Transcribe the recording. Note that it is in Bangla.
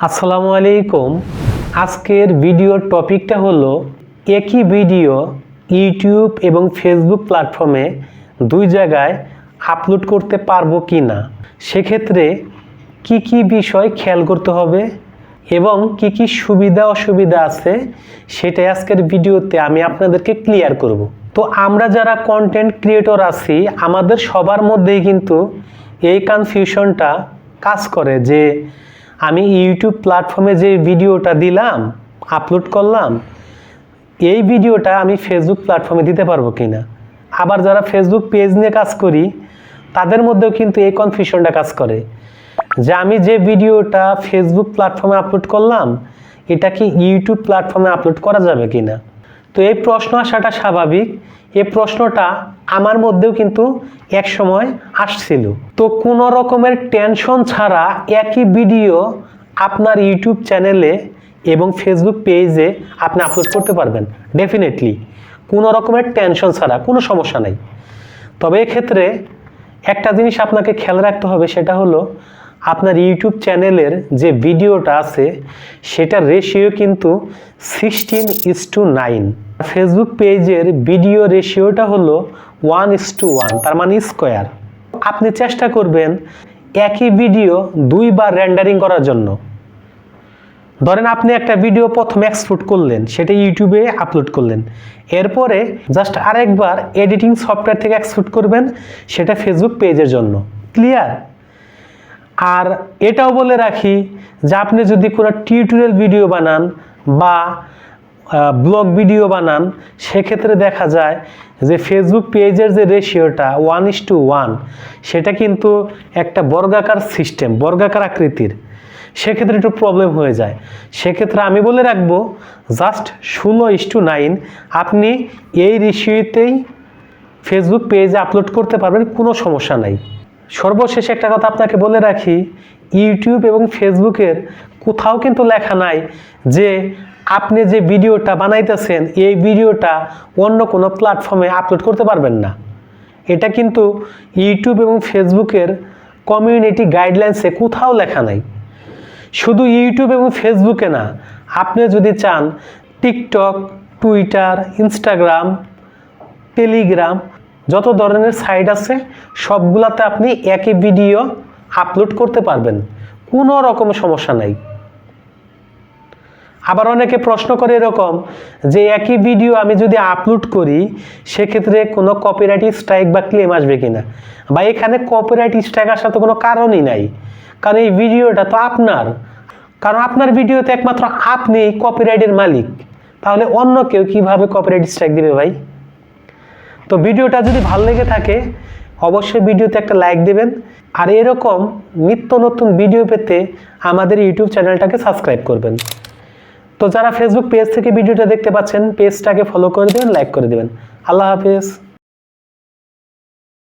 আসসালামু আলাইকুম। আজকের ভিডিওর টপিকটা হলো একই ভিডিও ইউটিউব এবং ফেসবুক প্ল্যাটফর্মে দুই জায়গায় আপলোড করতে পারবো কি না, সেক্ষেত্রে কি কি বিষয় খেয়াল করতে হবে এবং কি কি সুবিধা অসুবিধা আছে সেটাই আজকের ভিডিওতে আমি আপনাদেরকে ক্লিয়ার করব। তো আমরা যারা কন্টেন্ট ক্রিয়েটর আছি আমাদের সবার মধ্যেই কিন্তু এই কনফিউশনটা কাজ করে যে আমি ইউটিউব প্ল্যাটফর্মে যে ভিডিওটা দিলাম, আপলোড করলাম, এই ভিডিওটা আমি ফেসবুক প্ল্যাটফর্মে দিতে পারবো কিনা। আবার যারা ফেসবুক পেজ নিয়ে কাজ করি তাদের মধ্যেও কিন্তু এই কনফিউশনটা কাজ করে যে আমি যে ভিডিওটা ফেসবুক প্ল্যাটফর্মে আপলোড করলাম এটা কি ইউটিউব প্ল্যাটফর্মে আপলোড করা যাবে কিনা। তো এই প্রশ্ন আসাটা স্বাভাবিক। এই প্রশ্নটা আমার মধ্যেও কিন্তু এক সময় আসছিল। তো কোনো রকমের টেনশন ছাড়া একই ভিডিও আপনার ইউটিউব চ্যানেলে এবং ফেসবুক পেজে আপনি আপলোড করতে পারবেন ডেফিনেটলি, কোনো রকমের টেনশন ছাড়া, কোনো সমস্যা নেই। তবে এক্ষেত্রে একটা জিনিস আপনাকে খেয়াল রাখতে হবে, সেটা হলো আপনার ইউটিউব চ্যানেলের যে ভিডিওটা আছে সেটার রেশিও কিন্তু 16:9। ফেসবুক পেজের ভিডিও রেশিওটা হলো 1:1, তার মানে স্কোয়ার। আপনি চেষ্টা করবেন একই ভিডিও দুইবার রেন্ডারিং করার জন্য। ধরেন আপনি একটা ভিডিও প্রথমে এক্সপোর্ট করলেন, সেটা ইউটিউবে আপলোড করলেন, এরপরে জাস্ট আরেকবার এডিটিং সফটওয়্যার থেকে এক্সপোর্ট করবেন সেটা ফেসবুক পেজের জন্য। ক্লিয়ার? আর এটাও বলে রাখি যে আপনি যদি কোনো টিউটোরিয়াল ভিডিও বানান বা ব্লগ ভিডিও বানান, সেক্ষেত্রে দেখা যায় যে ফেসবুক পেজের যে রেশিওটা 1:1 সেটা কিন্তু একটা বর্গাকার সিস্টেম, বর্গাকার আকৃতির, সেক্ষেত্রে একটু প্রবলেম হয়ে যায়। সেক্ষেত্রে আমি বলে রাখবো জাস্ট 16:9 আপনি এই রেশিওতেই ফেসবুক পেজে আপলোড করতে পারবেন, কোনো সমস্যা নাই। সর্বশেষ একটা কথা আপনাকে বলে রাখি, ইউটিউব এবং ফেসবুকের কোথাও কিন্তু লেখা নাই যে আপনি যে ভিডিওটা বানাইতেছেন এই ভিডিওটা অন্য কোনো প্ল্যাটফর্মে আপলোড করতে পারবেন না। এটা কিন্তু ইউটিউব এবং ফেসবুকের কমিউনিটি গাইডলাইন্সে কোথাও লেখা নাই। শুধু ইউটিউব এবং ফেসবুকে না, আপনি যদি চান টিকটক, টুইটার, ইনস্টাগ্রাম, টেলিগ্রাম, যত ধরনের সাইট আছে সবগুলাতে আপনি একই ভিডিও আপলোড করতে পারবেন, কোনো রকম সমস্যা নাই। আবার অনেকে প্রশ্ন করে এরকম যে একই ভিডিও আমি যদি আপলোড করি সেক্ষেত্রে কোনো কপিরাইট স্ট্রাইক বা ক্লেম আসবে কিনা। বা এখানে কপিরাইট স্ট্রাইক আসার তো কোনো কারণই নাই, কারণ এই ভিডিওটা তো আপনার, কারণ আপনার ভিডিওতে একমাত্র আপনি কপিরাইটের মালিক, তাহলে অন্য কেউ কিভাবে কপিরাইট স্ট্রাইক দিবে ভাই। তো ভিডিওটা যদি ভালো লেগে থাকে অবশ্যই ভিডিওতে একটা লাইক দেবেন, আর এরকম নিত্য নতুন ভিডিও পেতে আমাদের ইউটিউব চ্যানেলটাকে সাবস্ক্রাইব করবেন। তো যারা ফেসবুক পেজ থেকে ভিডিওটা দেখতে পাচ্ছেন পেজটাকে ফলো করে দেবেন, লাইক করে দেবেন। আল্লাহ হাফেজ।